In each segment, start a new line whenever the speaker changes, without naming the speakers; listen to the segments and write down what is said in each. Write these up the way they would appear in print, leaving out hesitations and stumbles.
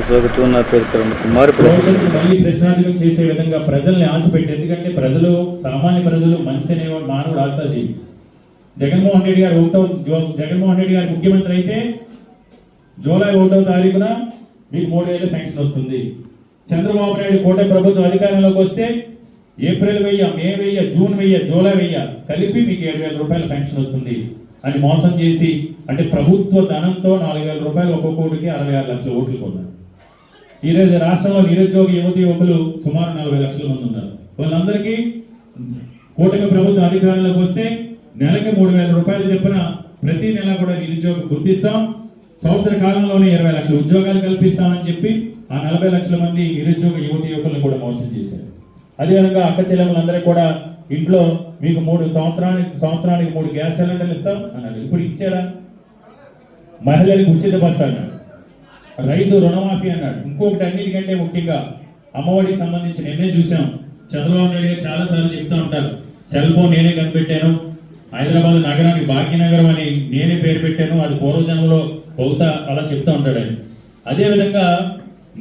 స్వాగతం. నా పేరు కిరణ్ కుమార్.
మళ్ళీ ప్రశ్నార్థకం చేసే విధంగా ప్రజల్ని ఆశపెట్టి, ఎందుకంటే ప్రజలు సామాన్య ప్రజలు మనిషి అనేవాడు మానవుడు ఆశాజీవి. జగన్మోహన్ రెడ్డి గారు ముఖ్యమంత్రి అయితే జూలై 1వ తారీఖున మీకు 3000 పెన్షన్ వస్తుంది. చంద్రబాబు నాయుడు కూటమి ప్రభుత్వం అధికారంలోకి వస్తే ఏప్రిల్ 1000, మే 1000, జూన్ 1000, జూలై 1000 కలిపి మీకు 7000 రూపాయల పెన్షన్ వస్తుంది అని మోసం చేసి, అంటే ప్రభుత్వ ధనంతో 4000 రూపాయలు ఒక్కొక్కటికి 66 లక్షల ఓట్లు కొన్నారు. ఈరోజు రాష్ట్రంలో నిరుద్యోగ యువకులు సుమారు 40 లక్షల మంది ఉన్నారు. వాళ్ళందరికీ కూటమి ప్రభుత్వం అధికారంలోకి వస్తే నెలకి 3000 రూపాయలు చెప్పిన ప్రతి నెల కూడా నిరుద్యోగం గుర్తిస్తాం, సంవత్సర కాలంలోనే 20 లక్షల ఉద్యోగాలు కల్పిస్తామని చెప్పి ఆ 40 లక్షల మంది నిరుద్యోగ యువకులను కూడా మోసం చేశారు. అదేవిధంగా అక్క చెల్లెములందరికీ కూడా ఇంట్లో మీకు సంవత్సరానికి 3 గ్యాస్ సిలిండర్లు ఇస్తాం అన్నారు. ఇప్పుడు ఇచ్చారా? మహిళలకు ఉచిత బస్సు అన్నాడు, రైతు రుణమాఫీ అన్నాడు. ఇంకొకటి అన్నిటికంటే ముఖ్యంగా అమ్మఒడికి సంబంధించి నిన్నే చూసాం. చంద్రబాబు నాయుడు గారు చాలాసార్లు చెప్తూ ఉంటారు, సెల్ ఫోన్ నేనే కనిపెట్టాను, హైదరాబాద్ నగరానికి భాగ్యనగరం అని నేనే పేరు పెట్టాను, అది పూర్వజన్మలో బహుశా అలా చెప్తూ ఉంటాడు ఆయన. అదేవిధంగా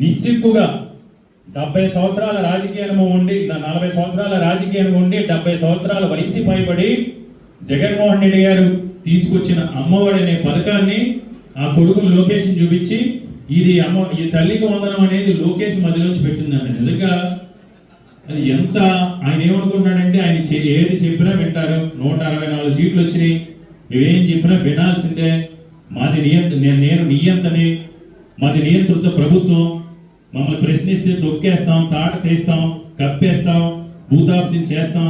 నిస్సిగ్గుగా 70 సంవత్సరాల రాజకీయ అనుభవం ఉండి, 40 సంవత్సరాల రాజకీయ అనుభవం ఉండి 70 సంవత్సరాల వయసు పైబడి జగన్మోహన్ రెడ్డి గారు తీసుకొచ్చిన అమ్మఒడి అనే పథకాన్ని ఆ కొడుకును లోకేష్ చూపించి, ఈ తల్లికి వందనం అనేది లోకేష్ మధ్యలోంచి పెట్టిందండి. నిజంగా అది ఎంత ఆయన ఏమనుకుంటున్నాడంటే, ఆయన ఏది చెప్పినా వింటారు. 164 సీట్లు వచ్చినాయి, నువ్వేం చెప్పినా వినాల్సిందే, మాది నేను నియంతని, మాది నియంత్రిత ప్రభుత్వం, మమ్మల్ని ప్రశ్నిస్తే తొక్కేస్తాం, తాట తీస్తాం, కప్పేస్తాం, భూతాప్తిని చేస్తాం,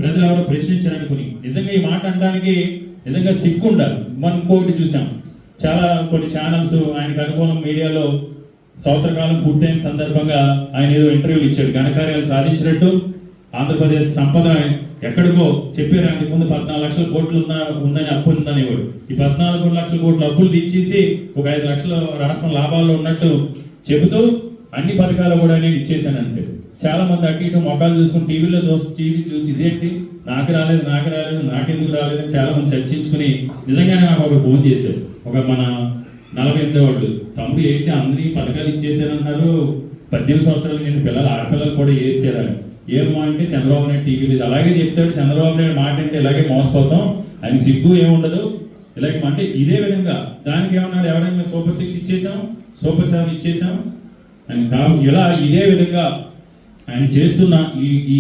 ప్రజలు ఎవరో ప్రశ్నించారనుకుని. నిజంగా ఈ మాట అనడానికి నిజంగా సిగ్గు ఉండాలి. మనం ఇంకొకటి చూసాం, కొన్ని ఛానల్స్ ఆయనకు అనుకూలం మీడియాలో సంవత్సర కాలం పూర్తయిన సందర్భంగా ఆయన ఏదో ఇంటర్వ్యూలు ఇచ్చాడు, ఘనకార్యాలు సాధించినట్టు, ఆంధ్రప్రదేశ్ సంపద ఎక్కడికో చెప్పారు. అందుకు ముందు 14 లక్షల కోట్లు ఉందని అప్పు ఉందనేవాడు. ఈ 14 లక్షల కోట్ల అప్పులు తెచ్చేసి ఒక 5 లక్షల రాష్ట్రం లాభాల్లో ఉన్నట్టు చెబుతూ అన్ని పథకాలు కూడా నేను ఇచ్చేసానంటే, చాలా మంది అటు ఇటు మొక్కలు చూసుకుని టీవీ చూసి ఇదేంటి నాకు రాలేదు నాకెందుకు రాలేదు అని చాలా మంది చర్చించుకుని, నిజంగానే నాకు ఒక ఫోన్ చేశారు, ఒక మన 48 వాళ్ళు, తమ్ముడు ఏంటి అందరినీ పథకాలు ఇచ్చేసారన్నారు, 18 సంవత్సరాలు నేను ఆడపిల్లలు కూడా వేసారా ఏమో అంటే, చంద్రబాబు నాయుడు టీవీలో అలాగే చెప్తాడు, చంద్రబాబు నాయుడు మాట అంటే ఇలాగే మోసపోతాం, ఆయన సిగ్గు ఏముండదు ఇలాగే అంటే. ఇదే విధంగా దానికి ఏమన్నాడు, ఎవరైనా సూపర్ 6 ఇచ్చేసాం, సూపర్ 7 ఇచ్చేసాం అని ఇలా ఇదే విధంగా ఆయన చేస్తున్న ఈ